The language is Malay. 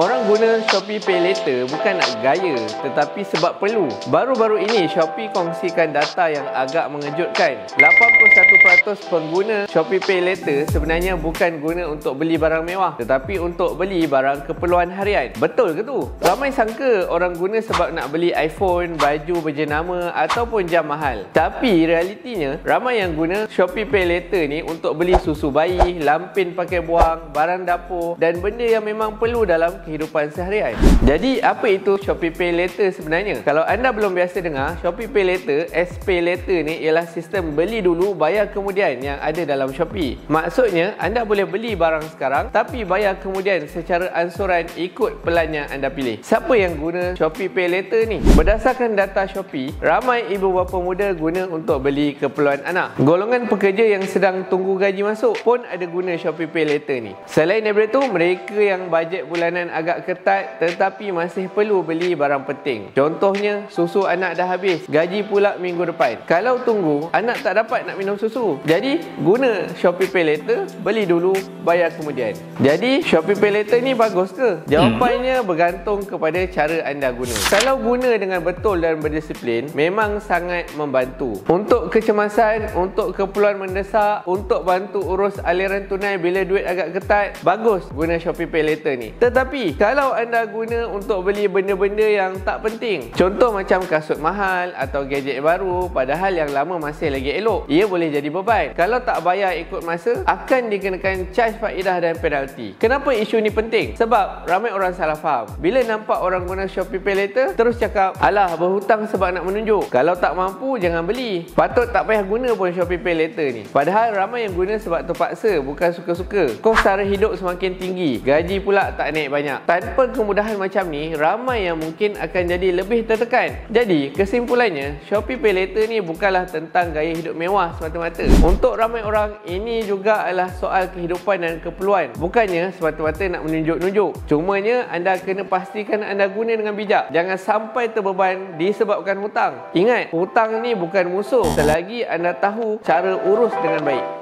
Orang guna Shopee Pay Later bukan nak gaya, tetapi sebab perlu. Baru-baru ini Shopee kongsikan data yang agak mengejutkan. 81% pengguna Shopee Pay Later sebenarnya bukan guna untuk beli barang mewah, tetapi untuk beli barang keperluan harian. Betul ke tu? Ramai sangka orang guna sebab nak beli iPhone, baju berjenama ataupun jam mahal. Tapi realitinya, ramai yang guna Shopee Pay Later ni untuk beli susu bayi, lampin pakai buang, barang dapur dan benda yang memang perlu dalam kehidupan seharian. Jadi apa itu Shopee Pay Later sebenarnya? Kalau anda belum biasa dengar, Shopee Pay Later, SPay Later ni ialah sistem beli dulu bayar kemudian yang ada dalam Shopee. Maksudnya anda boleh beli barang sekarang tapi bayar kemudian secara ansuran ikut pelan yang anda pilih. Siapa yang guna Shopee Pay Later ni? Berdasarkan data Shopee, ramai ibu bapa muda guna untuk beli keperluan anak. Golongan pekerja yang sedang tunggu gaji masuk pun ada guna Shopee Pay Later ni. Selain daripada tu, mereka yang bajet bulanan agak ketat tetapi masih perlu beli barang penting. Contohnya, susu anak dah habis, gaji pula minggu depan. Kalau tunggu, anak tak dapat nak minum susu. Jadi, guna Shopee Pay Later, beli dulu, bayar kemudian. Jadi, Shopee Pay Later ni bagus ke? Jawapannya bergantung kepada cara anda guna. Kalau guna dengan betul dan berdisiplin, memang sangat membantu. Untuk kecemasan, untuk keperluan mendesak, untuk bantu urus aliran tunai bila duit agak ketat, bagus guna Shopee Pay Later ni. Tetapi kalau anda guna untuk beli benda-benda yang tak penting, contoh macam kasut mahal atau gadget baru, padahal yang lama masih lagi elok, ia boleh jadi beban. Kalau tak bayar ikut masa, akan dikenakan caj faedah dan penalti. Kenapa isu ni penting? Sebab ramai orang salah faham. Bila nampak orang guna Shopee Pay Later, terus cakap, alah berhutang sebab nak menunjuk. Kalau tak mampu, jangan beli. Patut tak payah guna pun Shopee Pay Later ni. Padahal ramai yang guna sebab terpaksa, bukan suka-suka. Kos sara hidup semakin tinggi, gaji pula tak naik banyak. Tanpa kemudahan macam ni, ramai yang mungkin akan jadi lebih tertekan. Jadi, kesimpulannya, Shopee Pay Later ni bukanlah tentang gaya hidup mewah semata-mata. Untuk ramai orang, ini juga adalah soal kehidupan dan keperluan. Bukannya semata-mata nak menunjuk-nunjuk. Cumanya, anda kena pastikan anda guna dengan bijak. Jangan sampai terbeban disebabkan hutang. Ingat, hutang ni bukan musuh selagi anda tahu cara urus dengan baik.